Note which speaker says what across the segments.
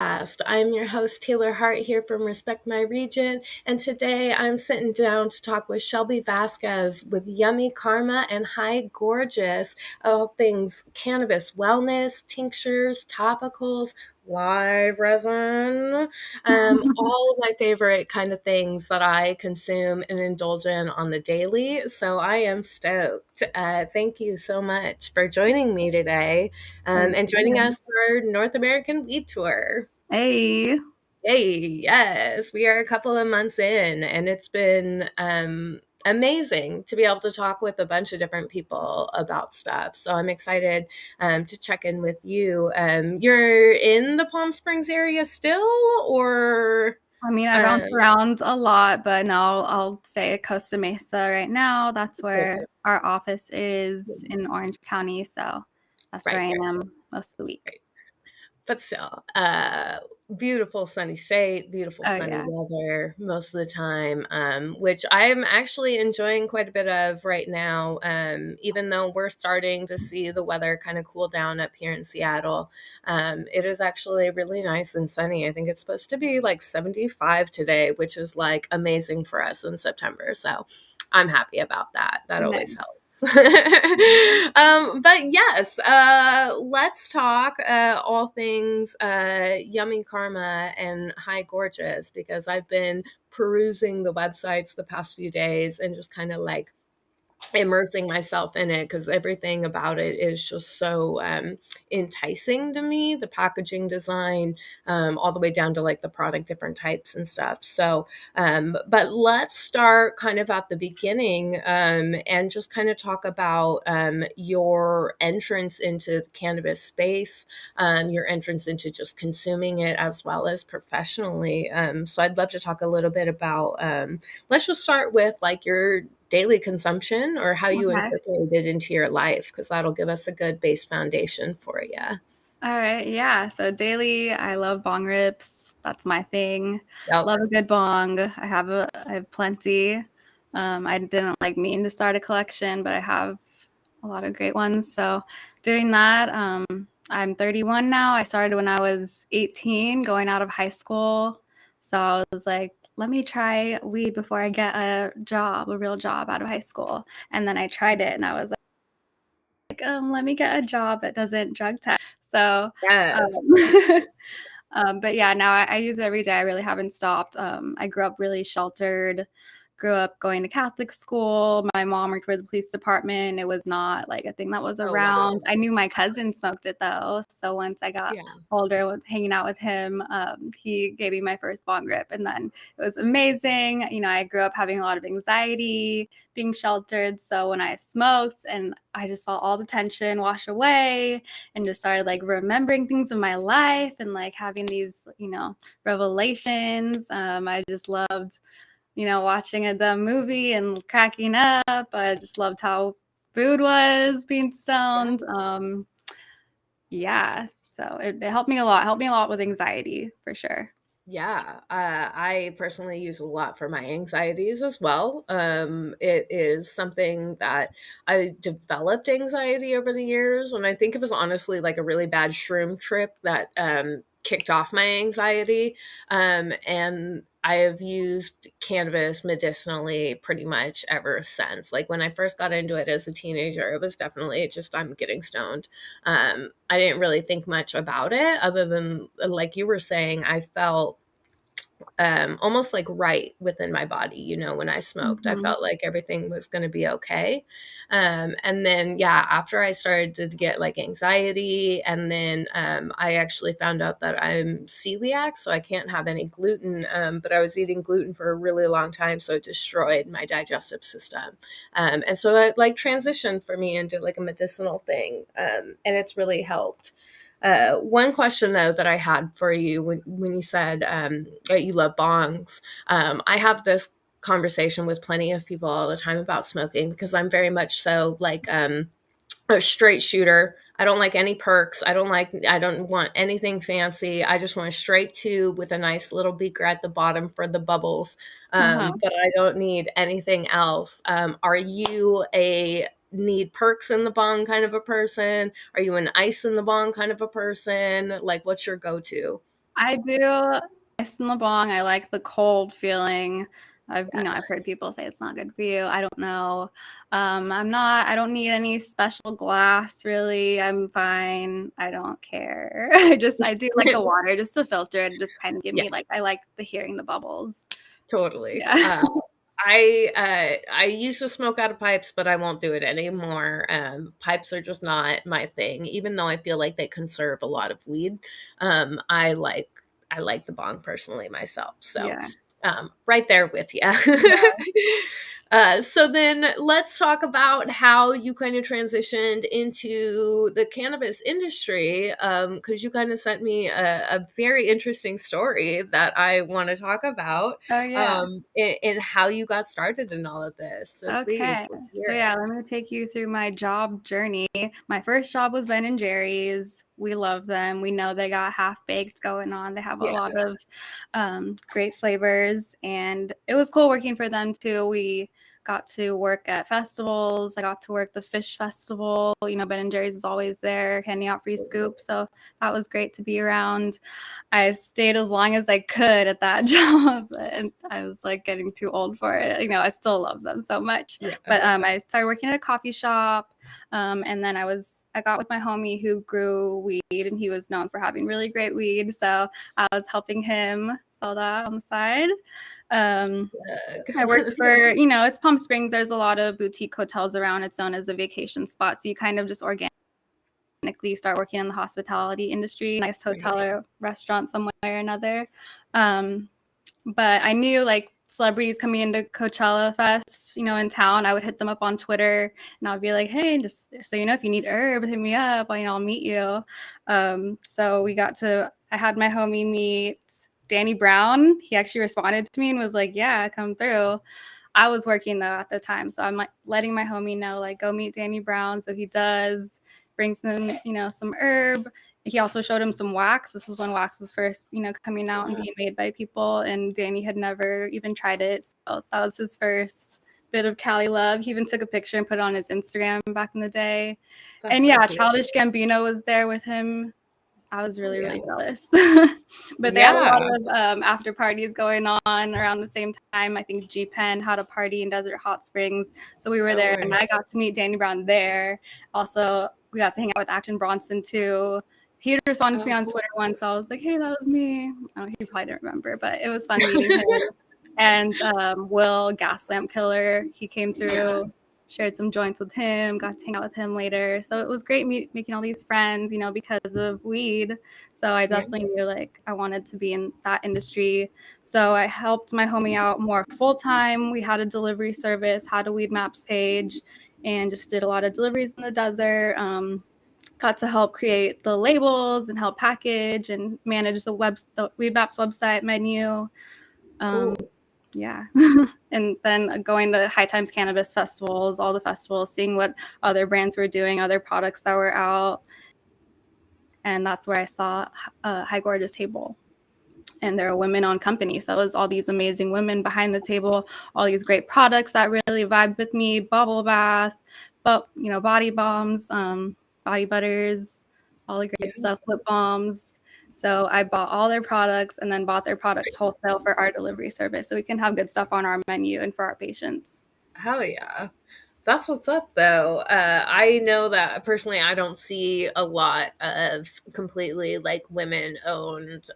Speaker 1: I'm your host, Taylor Hart, here from Respect My Region, and today I'm sitting down to talk with Shelbie Vasquez with Yummi Karma and Hi Gorgeous, all things cannabis wellness, tinctures, topicals, live resin, all of my favorite kind of things that I consume and indulge in on the daily. So I am stoked. Thank you so much for joining me today
Speaker 2: Thank
Speaker 1: and joining
Speaker 2: you.
Speaker 1: us for our North American Weed Tour.
Speaker 2: Hey.
Speaker 1: Hey, yes, we are a couple of months in, and it's been amazing to be able to talk with a bunch of different people about stuff. So I'm excited to check in with you. You're in the Palm Springs area still, or?
Speaker 2: I mean, I bounce
Speaker 1: Um,
Speaker 2: around a lot, but no, I'll stay at Costa Mesa right now. That's where our office is in Orange County. So that's where
Speaker 1: right,
Speaker 2: I
Speaker 1: right,
Speaker 2: am most of the week.
Speaker 1: right. But still, beautiful sunny state, beautiful
Speaker 2: Oh,
Speaker 1: sunny
Speaker 2: yeah.
Speaker 1: weather most of the time, which I'm actually enjoying quite a bit of right now. Even though we're starting to see the weather kind of cool down up here in Seattle, it is actually really nice and sunny. I think it's supposed to be like 75 today, which is like amazing for us in September. So I'm happy about that. That always
Speaker 2: Nice.
Speaker 1: helps. But yes, let's talk all things Yummy Karma and Hi Gorgeous, because I've been perusing the websites the past few days and just kind of like immersing myself in it, because everything about it is just so enticing to me, the packaging design, all the way down to like the product different types and stuff. So but let's start kind of at the beginning, and just kind of talk about your entrance into the cannabis space, your entrance into just consuming it as well as professionally. So I'd love to talk a little bit about, let's just start with like your daily consumption or how you
Speaker 2: Okay.
Speaker 1: incorporate it into your life, because that'll give us a good base foundation for you.
Speaker 2: All right. Yeah. So daily, I love bong rips. That's my thing.
Speaker 1: Yep.
Speaker 2: Love a good bong. I have plenty. I didn't like mean to start a collection, but I have a lot of great ones. So doing that, I'm 31 now. I started when I was 18, going out of high school. So I was like, let me try weed before I get a job, a real job out of high school. And then I tried it and I was like, let me get a job that doesn't drug test. So,
Speaker 1: Yes.
Speaker 2: um, but yeah, now I use it every day. I really haven't stopped. I grew up really sheltered, grew up going to Catholic school. My mom worked for the police department. It was not like a thing that was
Speaker 1: Oh, wow.
Speaker 2: around. I knew my cousin smoked it though. So once I got
Speaker 1: Yeah.
Speaker 2: older, was hanging out with him, he gave me my first bong rip. And then it was amazing. You know, I grew up having a lot of anxiety, being sheltered. So when I smoked and I just felt all the tension wash away and just started like remembering things in my life and like having these, revelations. I just loved, watching a dumb movie and cracking up. I just loved how food was being stoned. Yeah. So it helped me a lot with anxiety for sure.
Speaker 1: Yeah, I personally use a lot for my anxieties as well. It is something that I developed anxiety over the years, and I think it was honestly like a really bad shroom trip that kicked off my anxiety. And I have used cannabis medicinally pretty much ever since. Like when I first got into it as a teenager, it was definitely just I'm getting stoned. I didn't really think much about it other than, like you were saying, I felt almost like right within my body. You know, when I smoked, I
Speaker 2: Mhm.
Speaker 1: felt like everything was going to be okay. And then, yeah, after I started to get like anxiety, and then I actually found out that I'm celiac, so I can't have any gluten. But I was eating gluten for a really long time, so it destroyed my digestive system. And so it like transitioned for me into like a medicinal thing, and it's really helped. One question though that I had for you when you said that you love bongs, I have this conversation with plenty of people all the time about smoking, because I'm very much so like a straight shooter. I don't like any perks. I don't want anything fancy. I just want a straight tube with a nice little beaker at the bottom for the bubbles.
Speaker 2: Uh-huh.
Speaker 1: But I don't need anything else. Are you a need perks in the bong kind of a person? Are you an ice in the bong kind of a person? Like, what's your go-to?
Speaker 2: I do ice in the bong. I like the cold feeling. I've heard
Speaker 1: Yes.
Speaker 2: people say it's not good for you. I don't know. I don't need any special glass really. I'm fine. I don't care. I do like the water just to filter it, just kind of give
Speaker 1: Yeah,
Speaker 2: me like, I like the hearing the bubbles.
Speaker 1: totally.
Speaker 2: Yeah.
Speaker 1: I used to smoke out of pipes, but I won't do it anymore. Pipes are just not my thing, even though I feel like they conserve a lot of weed. Um, I like I like the bong personally myself. So
Speaker 2: Yeah.
Speaker 1: right there with you.
Speaker 2: Yeah.
Speaker 1: So then let's talk about how you kind of transitioned into the cannabis industry, because you kind of sent me a very interesting story that I want to talk about,
Speaker 2: Oh yeah.
Speaker 1: in how you got started in all of this. So please,
Speaker 2: Okay.
Speaker 1: let's
Speaker 2: So
Speaker 1: hear
Speaker 2: yeah,
Speaker 1: it.
Speaker 2: let me take you through my job journey. My first job was Ben and Jerry's. We love them. We know they got half baked going on. They have a
Speaker 1: Yeah.
Speaker 2: lot of great flavors, and it was cool working for them too. We got to work at festivals. I got to work the fish festival. Ben and Jerry's is always there handing out free scoops. So that was great to be around. I stayed as long as I could at that job, and I was like getting too old for it. I still love them so much.
Speaker 1: Yeah.
Speaker 2: But I started working at a coffee shop, and then I got with my homie who grew weed, and he was known for having really great weed. So I was helping him sell that on the side. Um, I worked for, it's Palm Springs. There's a lot of boutique hotels around. It's known as a vacation spot. So you kind of just organically start working in the hospitality industry, nice hotel or restaurant somewhere or another. Um, but I knew like celebrities coming into Coachella Fest, in town. I would hit them up on Twitter and I'd be like, hey, just so you know, if you need herb, hit me up. I'll meet you. So I had my homie meet Danny Brown. He actually responded to me and was like, yeah, come through. I was working though at the time. So I'm like letting my homie know, like, go meet Danny Brown. So he does, brings him, some herb. He also showed him some wax. This was when wax was first, coming out and being made by people. And Danny had never even tried it. So that was his first bit of Cali love. He even took a picture and put it on his Instagram back in the day.
Speaker 1: That's
Speaker 2: And
Speaker 1: so
Speaker 2: yeah,
Speaker 1: cute.
Speaker 2: Childish Gambino was there with him. I was
Speaker 1: Oh,
Speaker 2: really,
Speaker 1: yeah.
Speaker 2: really jealous. But they had a lot
Speaker 1: Yeah.
Speaker 2: of after parties going on around the same time. I think G Pen had a party in Desert Hot Springs. So we were
Speaker 1: Oh,
Speaker 2: there
Speaker 1: word.
Speaker 2: and I got to meet Danny Brown there. Also, we got to hang out with Action Bronson too. He responded to me
Speaker 1: Oh,
Speaker 2: on
Speaker 1: cool.
Speaker 2: Twitter once. So I was like, hey, that was me. He probably didn't remember, but it was fun meeting him. And Will, Gaslamp Killer, he came
Speaker 1: Yeah.
Speaker 2: through, shared some joints with him, got to hang out with him later. So it was great making all these friends, because of weed. So I
Speaker 1: Yeah.
Speaker 2: definitely knew like I wanted to be in that industry. So I helped my homie out more full time. We had a delivery service, had a weed maps page, and just did a lot of deliveries in the desert. Got to help create the labels and help package and manage the Weed Maps website menu. Um,
Speaker 1: Cool.
Speaker 2: yeah. And then going to High Times Cannabis festivals, all the festivals, seeing what other brands were doing, other products that were out. And that's where I saw High Gorgeous Table. And they're a women-owned company. So it was all these amazing women behind the table, all these great products that really vibed with me, bubble bath, but body bombs, body butters, all the
Speaker 1: Yeah.
Speaker 2: great stuff, lip balms. So I bought all their products and then bought their products wholesale for our delivery service so we can have good stuff on our menu and for our patients.
Speaker 1: Hell yeah. That's what's up, though. I know that personally, I don't see a lot of completely like women owned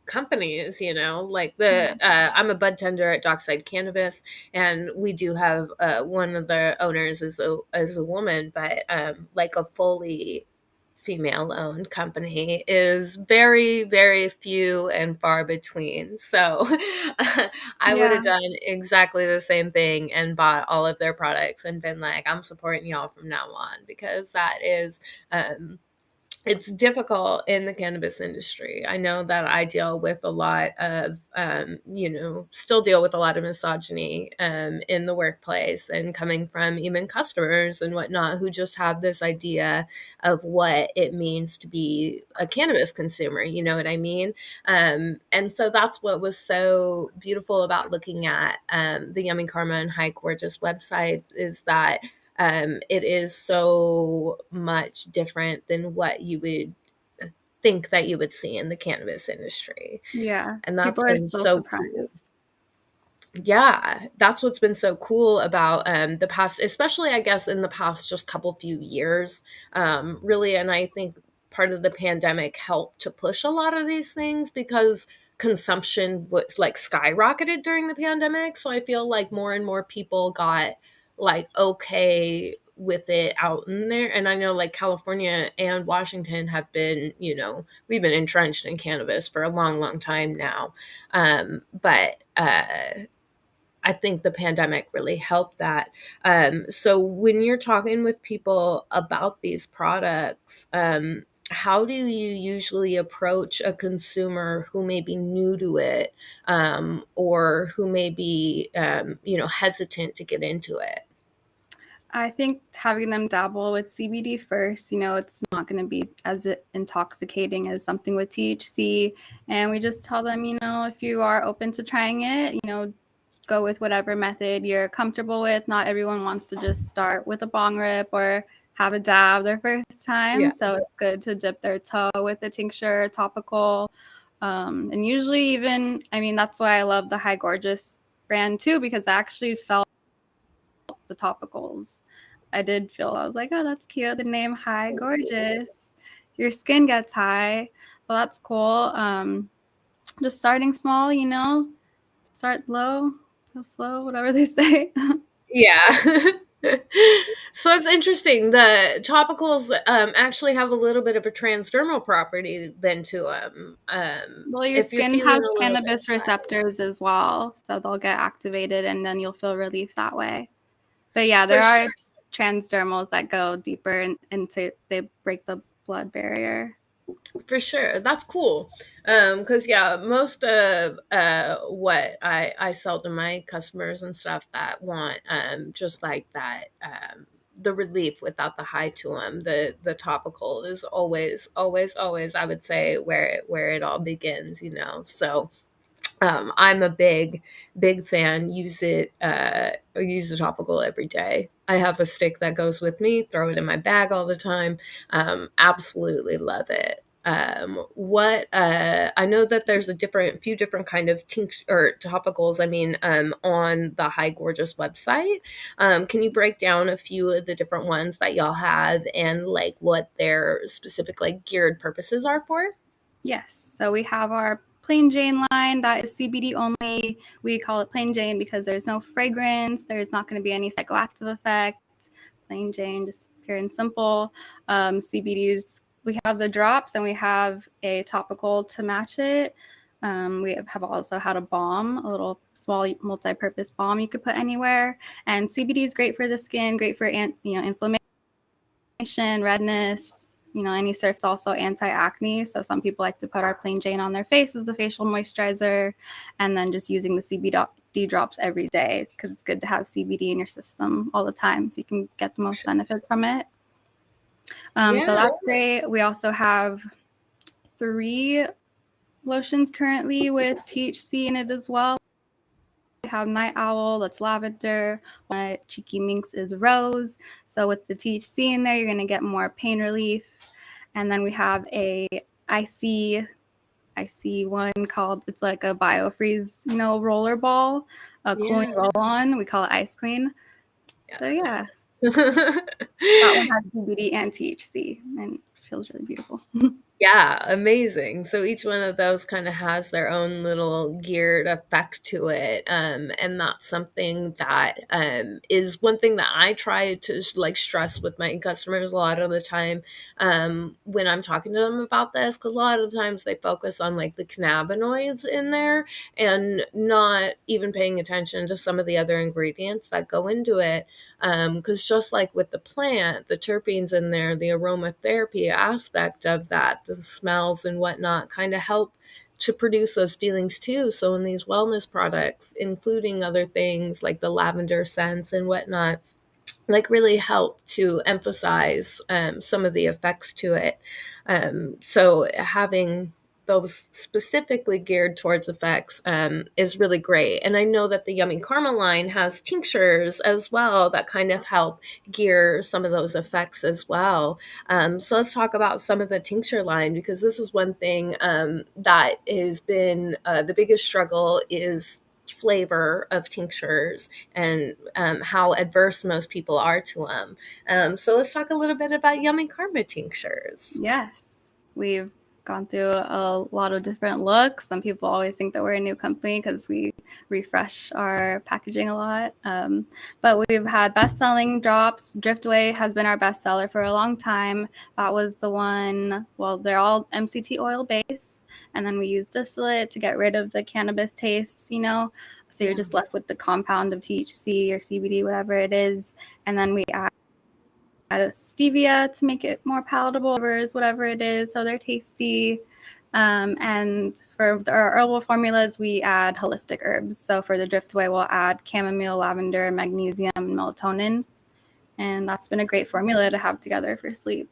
Speaker 1: companies, like
Speaker 2: Yeah.
Speaker 1: I'm a bud tender at Dockside Cannabis, and we do have one of the owners is a woman, but like a fully female owned company is very, very few and far between. So I would
Speaker 2: Yeah.
Speaker 1: have done exactly the same thing and bought all of their products and been like, I'm supporting y'all from now on, because that is um it's difficult in the cannabis industry. I know that I deal with a lot of, still deal with a lot of misogyny in the workplace, and coming from even customers and whatnot who just have this idea of what it means to be a cannabis consumer. You know what I mean? And so that's what was so beautiful about looking at the Yummy Karma and High Gorgeous websites, is that it is so much different than what you would think that you would see in the cannabis industry.
Speaker 2: Yeah,
Speaker 1: And
Speaker 2: people
Speaker 1: that's
Speaker 2: are
Speaker 1: been
Speaker 2: still
Speaker 1: so cool.
Speaker 2: surprised.
Speaker 1: Yeah, that's what's been so cool about the past, especially I guess in the past just couple few years, really. And I think part of the pandemic helped to push a lot of these things because consumption was like skyrocketed during the pandemic. So I feel like more and more people got like okay with it out in there. And I know like California and Washington have been, we've been entrenched in cannabis for a long, long time now. But I think the pandemic really helped that. So when you're talking with people about these products, how do you usually approach a consumer who may be new to it, or who may be, hesitant to get into it?
Speaker 2: I think having them dabble with CBD first, it's not going to be as intoxicating as something with THC. And we just tell them, if you are open to trying it, go with whatever method you're comfortable with. Not everyone wants to just start with a bong rip or have a dab their first time.
Speaker 1: Yeah.
Speaker 2: So it's good to dip their toe with a tincture, topical. And usually, even, I mean, that's why I love the High Gorgeous brand too, because I actually felt the topicals. I was like, oh, that's cute. The name High Gorgeous. Your skin gets high. So that's cool. Just starting small, start low, go slow, whatever they say.
Speaker 1: Yeah. So it's interesting. The topicals actually have a little bit of a transdermal property then to them.
Speaker 2: Well, your
Speaker 1: If you're
Speaker 2: skin
Speaker 1: feeling
Speaker 2: has
Speaker 1: a little bit
Speaker 2: cannabis receptors as well. So they'll get activated and then you'll feel relief that way. But yeah,
Speaker 1: for
Speaker 2: there
Speaker 1: sure.
Speaker 2: are transdermals that go deeper into they break the blood barrier.
Speaker 1: For sure. That's cool. Cause yeah, most of what I sell to my customers and stuff that want just like that the relief without the high to them, the topical is always, always, always, I would say, where it all begins, So I'm a big fan. Use the topical every day. I have a stick that goes with me. Throw it in my bag all the time. Absolutely love it. What I know that there's few different kind of or topicals. I mean, on the High Gorgeous website. Can you break down a few of the different ones that y'all have and like what their specific like geared purposes are for?
Speaker 2: Yes. So we have our plain Jane line that is CBD only. We call it plain Jane because there's no fragrance. There's not going to be any psychoactive effect. Plain Jane, just pure and simple. CBDs, we have the drops and we have a topical to match it. We have also had a balm, a little small multi-purpose balm you could put anywhere. And CBD is great for the skin, great for inflammation, redness, any surf's also anti-acne. So some people like to put our plain Jane on their face as a facial moisturizer, and then just using the CBD drops every day because it's good to have CBD in your system all the time so you can get the most benefit from it. So
Speaker 1: Yeah.
Speaker 2: that's great. We also have 3 lotions currently with THC in it as well. We have Night Owl, that's lavender. Cheeky Minx is rose. So with the THC in there, you're going to get more pain relief. And then we have a icy one called, it's like a biofreeze, roller ball, a cooling roll on. We call it Ice Queen.
Speaker 1: Yes.
Speaker 2: So yeah, that one has CBD and THC and feels really beautiful.
Speaker 1: Yeah, amazing. So each one of those kind of has their own little geared effect to it. And that's something that is one thing that I try to like stress with my customers a lot of the time when I'm talking to them about this, because a lot of times they focus on like the cannabinoids in there and not even paying attention to some of the other ingredients that go into it. Because just like with the plant, the terpenes in there, the aromatherapy aspect of that, the smells and whatnot kind of help to produce those feelings too. So in these wellness products, including other things like the lavender scents and whatnot, like really help to emphasize some of the effects to it. So having those specifically geared towards effects is really great. And I know that the Yummi Karma line has tinctures as well that kind of help gear some of those effects as well. So let's talk about some of the tincture line, because this is one thing that has been the biggest struggle is flavor of tinctures and how adverse most people are to them. So let's talk a little bit about Yummi Karma tinctures.
Speaker 2: Yes, we've gone through a lot of different looks. Some people always think that we're a new company because we refresh our packaging a lot. But we've had best-selling drops. Driftaway has been our bestseller for a long time. That was the one, well, they're all MCT oil based. And then we use distillate to get rid of the cannabis taste, you know? So you're just left with the compound of THC or CBD, whatever it is. And then we add stevia to make it more palatable, whatever it is, so they're tasty. And for our herbal formulas, we add holistic herbs. So for the Driftaway, we'll add chamomile, lavender, magnesium, and melatonin. And that's been a great formula to have together for sleep.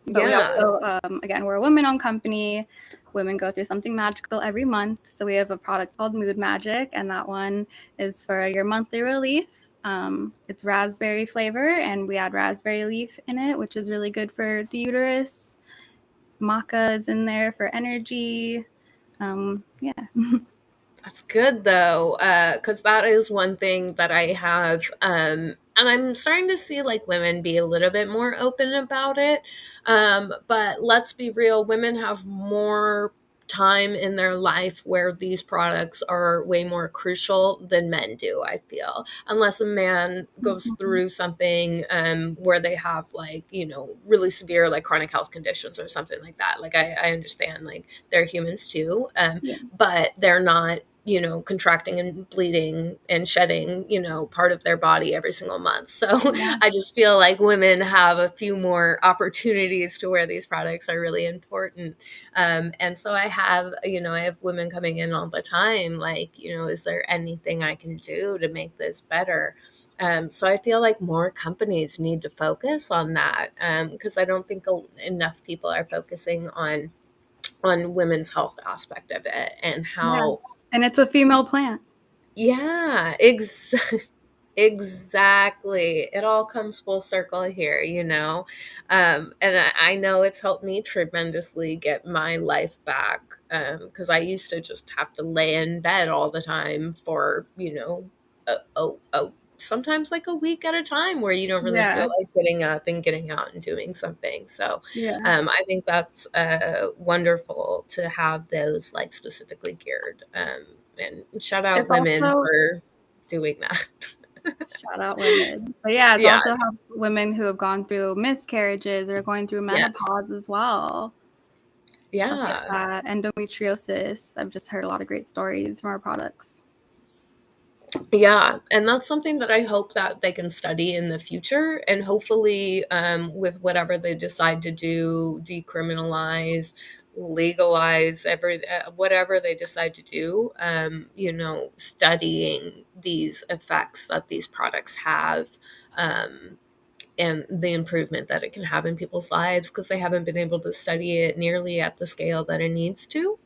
Speaker 2: But we also, again, we're a women-owned company. Women go through something magical every month. So we have a product called Mood Magic, and that one is for your monthly relief. It's raspberry flavor, and we add raspberry leaf in it, which is really good for the uterus. Maca is in there for energy. Yeah.
Speaker 1: That's good though, because that is one thing that I have, and I'm starting to see like women be a little bit more open about it. But let's be real, women have more time in their life where these products are way more crucial than men do, I feel. Unless a man goes through something where they have like, you know, really severe like chronic health conditions or something like that. Like I understand like they're humans too, but they're not, you know, contracting and bleeding and shedding, you know, part of their body every single month. So I just feel like women have a few more opportunities to where these products are really important. And so I have, you know, I have women coming in all the time, like, you know, is there anything I can do to make this better? So I feel like more companies need to focus on that, because I don't think enough people are focusing on women's health aspect of it and how.
Speaker 2: And it's a female plant.
Speaker 1: Yeah, exactly. It all comes full circle here, you know? And I know it's helped me tremendously get my life back. Because I used to just have to lay in bed all the time for, you know, sometimes like a week at a time where you don't really feel like getting up and getting out and doing something. So I think that's wonderful to have those like specifically geared. And shout out
Speaker 2: It's
Speaker 1: women
Speaker 2: also,
Speaker 1: for doing that.
Speaker 2: shout out women. But yeah, it's
Speaker 1: Yeah.
Speaker 2: also have women who have gone through miscarriages or going through menopause as well. Stuff like
Speaker 1: Yeah.
Speaker 2: that. Endometriosis. I've just heard a lot of great stories from our products.
Speaker 1: Yeah. And that's something that I hope that they can study in the future. And hopefully, with whatever they decide to do, decriminalize, legalize, whatever they decide to do, you know, studying these effects that these products have. And the improvement that it can have in people's lives, because they haven't been able to study it nearly at the scale that it needs to.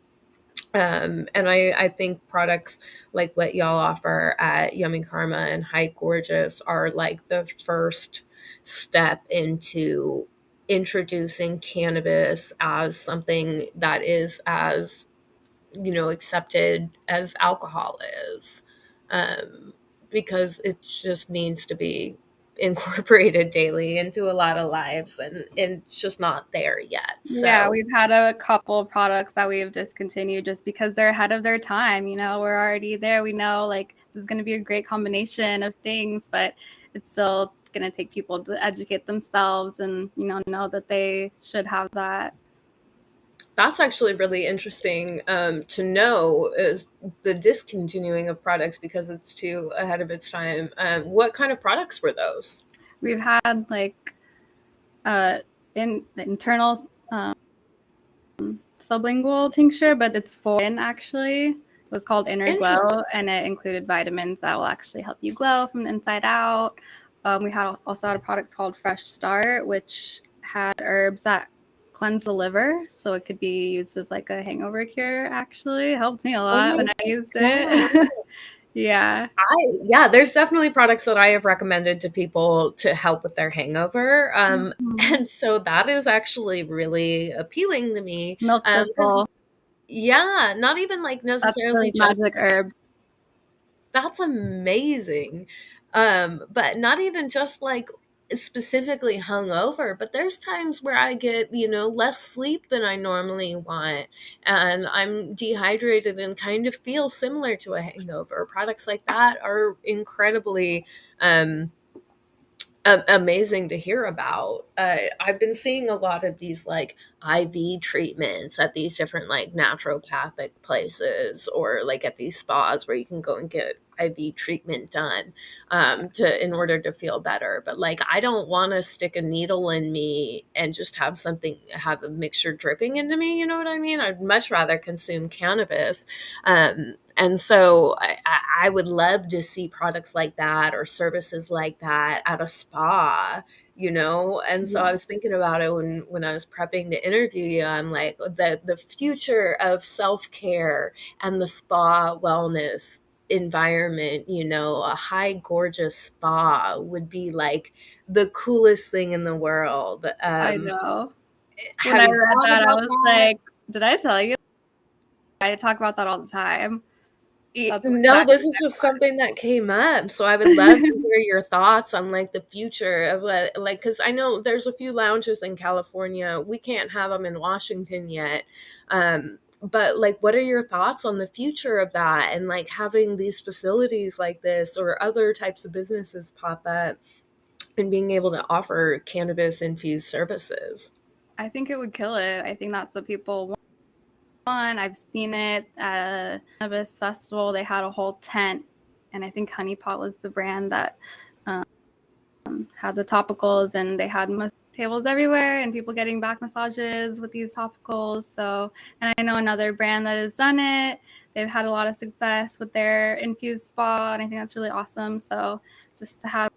Speaker 1: And I think products like what y'all offer at Yummi Karma and High Gorgeous are like the first step into introducing cannabis as something that is as, you know, accepted as alcohol is. Because it just needs to be incorporated daily into a lot of lives, and it's just not there yet.
Speaker 2: Yeah,
Speaker 1: So
Speaker 2: we've had a couple of products that we've discontinued just because they're ahead of their time. You know, we're already there. We know like this is going to be a great combination of things, but it's still going to take people to educate themselves and, you know that they should have that.
Speaker 1: that's actually really interesting to know, is the discontinuing of products because it's too ahead of its time. What kind of products were those?
Speaker 2: We've had like in the internal sublingual tincture, but it's for actually. It was called Inner
Speaker 1: Interesting.
Speaker 2: Glow, and it included vitamins that will actually help you glow from the inside out. We also had a product called Fresh Start, which had herbs that cleanse the liver, so it could be used as like a hangover cure. Actually, it helped me a
Speaker 1: Oh
Speaker 2: lot
Speaker 1: my
Speaker 2: when I used
Speaker 1: God.
Speaker 2: it. Yeah,
Speaker 1: Yeah, there's definitely products that I have recommended to people to help with their hangover.
Speaker 2: Mhm.
Speaker 1: And so that is actually really appealing to me.
Speaker 2: Milk
Speaker 1: Because
Speaker 2: thistle.
Speaker 1: yeah, not even like
Speaker 2: That's
Speaker 1: necessarily
Speaker 2: the
Speaker 1: just
Speaker 2: magic herb.
Speaker 1: that's amazing. But not even just like specifically hungover, but there's times where I get, less sleep than I normally want, and I'm dehydrated and kind of feel similar to a hangover. Products like that are incredibly amazing to hear about. I've been seeing a lot of these like IV treatments at these different like naturopathic places, or like at these spas where you can go and get IV treatment done to in order to feel better. But like, I don't want to stick a needle in me and just have a mixture dripping into me. You know what I mean? I'd much rather consume cannabis. And so I would love to see products like that or services like that at a spa, And so I
Speaker 2: Yeah,
Speaker 1: was thinking about it when I was prepping to interview you. I'm like, the future of self-care and the spa wellness environment, a high gorgeous spa would be like the coolest thing in the world.
Speaker 2: I know. When
Speaker 1: Have
Speaker 2: I
Speaker 1: you
Speaker 2: read
Speaker 1: thought
Speaker 2: that, I
Speaker 1: about
Speaker 2: was
Speaker 1: that?
Speaker 2: like, "Did I tell you?" I talk about that all the time. That's
Speaker 1: No,
Speaker 2: exactly
Speaker 1: this is
Speaker 2: what
Speaker 1: just something that came up. So I would
Speaker 2: I
Speaker 1: love to hear your thoughts on like the future of like, because I know there's a few lounges in California. We can't have them in Washington yet. But like, what are your thoughts on the future of that, and like having these facilities like this or other types of businesses pop up and being able to offer cannabis infused services?
Speaker 2: I think it would kill it. I think that's what people want. I've seen it at a cannabis festival. They had a whole tent, and I think Honeypot was the brand that had the topicals, and they had tables everywhere and people getting back massages with these topicals. So, and I know another brand that has done it. They've had a lot of success with their infused spa, and I think that's really awesome. So, just to have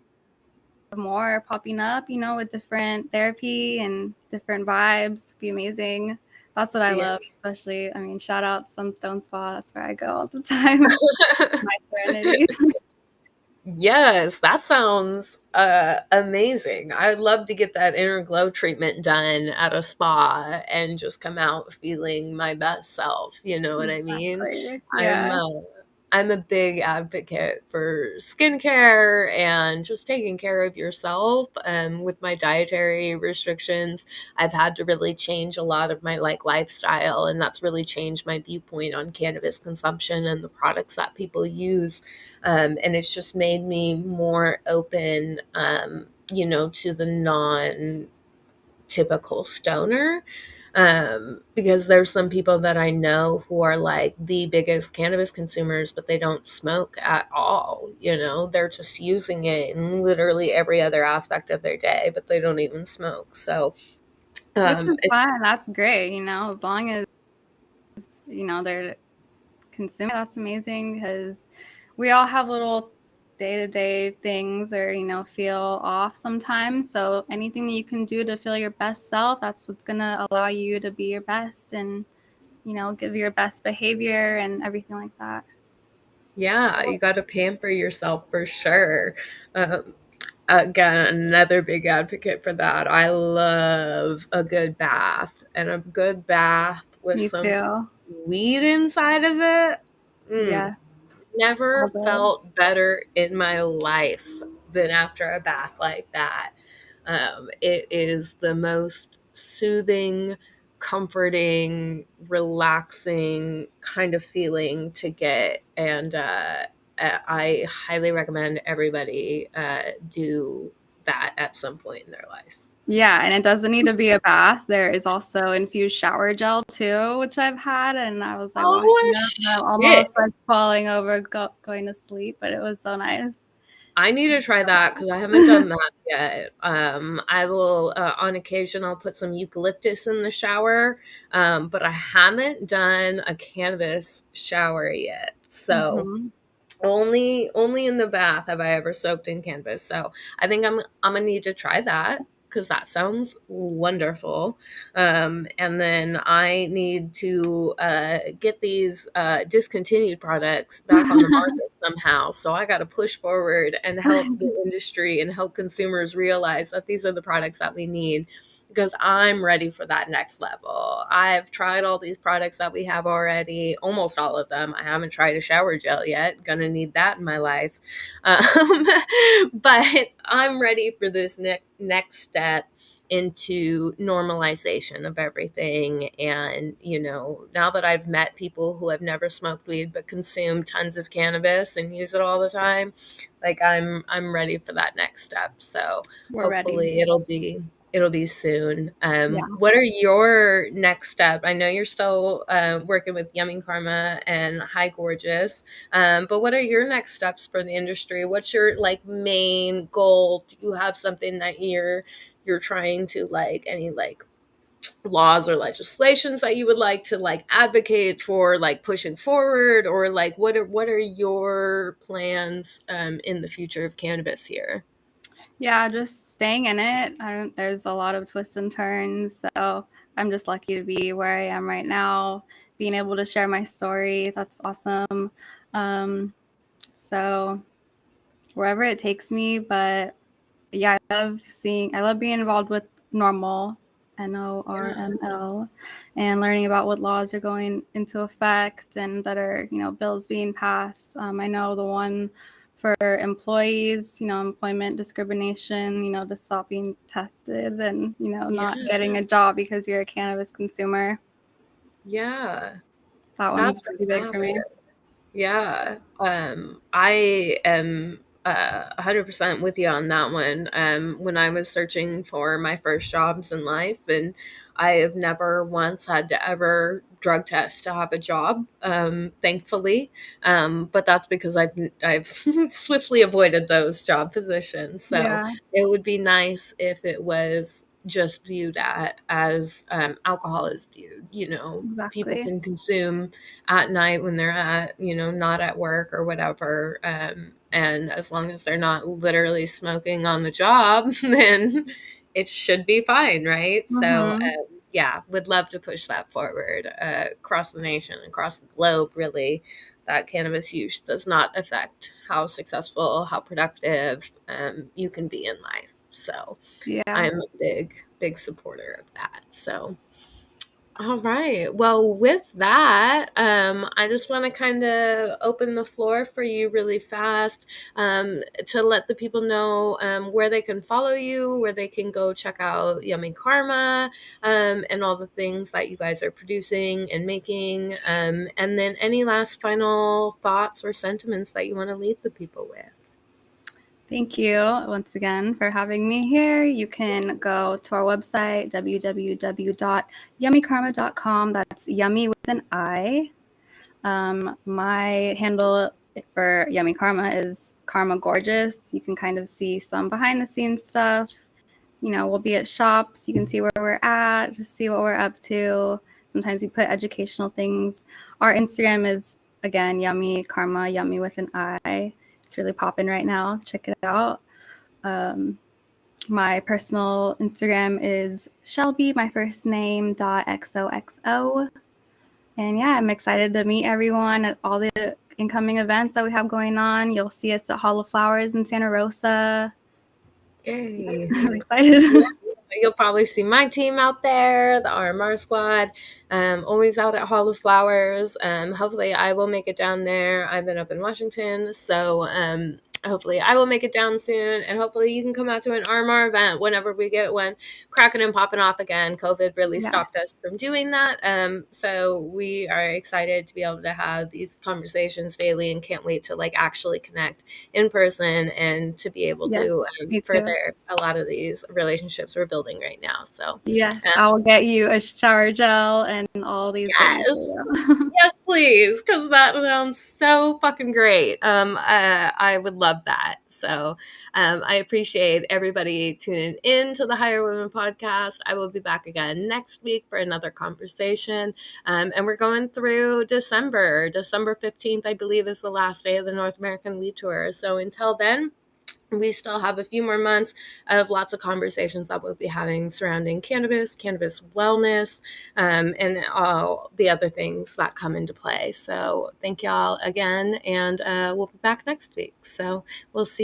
Speaker 2: more popping up, with different therapy and different vibes would be amazing. That's what I
Speaker 1: Yeah.
Speaker 2: love, especially. I mean, shout out Sunstone Spa. That's where I go all the time. My serenity.
Speaker 1: Yes, that sounds amazing. I'd love to get that inner glow treatment done at a spa and just come out feeling my best self. You know what I mean?
Speaker 2: Exactly.
Speaker 1: I'm
Speaker 2: Yeah.
Speaker 1: uh, I'm a big advocate for skincare and just taking care of yourself. With my dietary restrictions, I've had to really change a lot of my like lifestyle, and that's really changed my viewpoint on cannabis consumption and the products that people use. And it's just made me more open, to the non typical stoner. Because there's some people that I know who are like the biggest cannabis consumers, but they don't smoke at all. They're just using it in literally every other aspect of their day, but they don't even smoke. So,
Speaker 2: Which is
Speaker 1: it's
Speaker 2: fine. That's great, as long as, they're consuming. That's amazing because we all have little day-to-day things or, feel off sometimes. So anything that you can do to feel your best self, that's what's going to allow you to be your best and, give your best behavior and everything like that.
Speaker 1: yeah, you got to pamper yourself for sure. Um, Again, another big advocate for that. I love a good bath, and a good bath with
Speaker 2: Me
Speaker 1: some
Speaker 2: too.
Speaker 1: weed inside of it. Mm,
Speaker 2: Yeah. All
Speaker 1: never
Speaker 2: day.
Speaker 1: felt better in my life than after a bath like that. It is the most soothing, comforting, relaxing kind of feeling to get. And I highly recommend everybody do that at some point in their life.
Speaker 2: Yeah, and it doesn't need to be a bath. There is also infused shower gel too, which I've had, and I was like
Speaker 1: Oh,
Speaker 2: washing up, and I'm
Speaker 1: shit.
Speaker 2: almost like falling over, going to sleep, but it was so nice.
Speaker 1: I need to try that because I haven't done that yet. I will, on occasion, I'll put some eucalyptus in the shower, but I haven't done a cannabis shower yet. So
Speaker 2: Hmm.
Speaker 1: only in the bath have I ever soaked in cannabis. So I think I'm gonna need to try that. because that sounds wonderful. And then I need to get these discontinued products back on the market somehow. So I got to push forward and help the industry and help consumers realize that these are the products that we need, because I'm ready for that next level. I've tried all these products that we have already, almost all of them. I haven't tried a shower gel yet. Gonna need that in my life. Um, but I'm ready for this next step into normalization of everything. And, you know, now that I've met people who have never smoked weed but consume tons of cannabis and use it all the time, like I'm ready for that next step. So
Speaker 2: We're ready.
Speaker 1: hopefully it'll be soon.
Speaker 2: Yeah.
Speaker 1: What are your next step? I know you're still working with Yummy Karma and High Gorgeous, but what are your next steps for the industry? What's your like main goal? Do you have something that you're trying to, like, any like laws or legislations that you would like to like advocate for, like pushing forward, or like what are your plans in the future of cannabis here?
Speaker 2: Yeah, just staying in it. There's a lot of twists and turns, so I'm just lucky to be where I am right now, being able to share my story. That's awesome. Um, so wherever it takes me, but yeah, I love being involved with Normal,
Speaker 1: Yeah.
Speaker 2: NORML, and learning about what laws are going into effect and that are, bills being passed. I know the one for employees, employment discrimination, to stop being tested and, not
Speaker 1: Yeah.
Speaker 2: getting a job because you're a cannabis consumer.
Speaker 1: Yeah.
Speaker 2: That
Speaker 1: That's
Speaker 2: one's pretty big for me.
Speaker 1: massive. Yeah. I am 100% with you on that one. When I was searching for my first jobs in life, and I have never once had to ever drug test to have a job, thankfully. But that's because I've swiftly avoided those job positions. So
Speaker 2: Yeah,
Speaker 1: it would be nice if it was just viewed as alcohol is viewed. You know, people
Speaker 2: exactly.
Speaker 1: can consume at night when they're at, you know, not at work or whatever. And as long as they're not literally smoking on the job, then it should be fine, right? So,
Speaker 2: Mm-hmm.
Speaker 1: yeah, would love to push that forward across the nation, across the globe, really. That cannabis use does not affect how successful, how productive you can be in life. So,
Speaker 2: Yeah.
Speaker 1: I'm a big supporter of that. So, all right. Well, with that, I just want to kind of open the floor for you really fast, to let the people know where they can follow you, where they can go check out Yummy Karma, and all the things that you guys are producing and making. And then any last final thoughts or sentiments that you want to leave the people with.
Speaker 2: Thank you once again for having me here. You can go to our website, www.yummykarma.com. That's yummy with an I. My handle for Yummy Karma is Karma Gorgeous. You can kind of see some behind the scenes stuff. We'll be at shops. You can see where we're at, just see what we're up to. Sometimes we put educational things. Our Instagram is, again, Yummy Karma, Yummy with an I. It's really popping right now. Check it out. Um, my personal Instagram is Shelbie, my first name, .xoxo. And yeah, I'm excited to meet everyone at all the incoming events that we have going on. You'll see us at Hall of Flowers in Santa Rosa. Yeah,
Speaker 1: Yay.
Speaker 2: I'm excited.
Speaker 1: Yeah, you'll probably see my team out there, the RMR squad, always out at Hall of Flowers. Hopefully, I will make it down there. I've been up in Washington, so hopefully, I will make it down soon. And hopefully, you can come out to an RMR event whenever we get one cracking and popping off again. COVID really
Speaker 2: Yeah.
Speaker 1: stopped us from doing that. So we are excited to be able to have these conversations daily, and can't wait to like actually connect in person and to be able
Speaker 2: Yes,
Speaker 1: to
Speaker 2: me too.
Speaker 1: further a lot of these relationships we're building right now. So,
Speaker 2: Yes, I will get you a shower gel and all these things for
Speaker 1: yes,
Speaker 2: you.
Speaker 1: yes, please, because that sounds so fucking great. I would love that. So, I appreciate everybody tuning in to the Higher Women podcast. I will be back again next week for another conversation. And we're going through December. December 15th, I believe, is the last day of the North American Weed Tour. So until then, we still have a few more months of lots of conversations that we'll be having surrounding cannabis, cannabis wellness, and all the other things that come into play. So thank y'all again, and we'll be back next week. So we'll see you.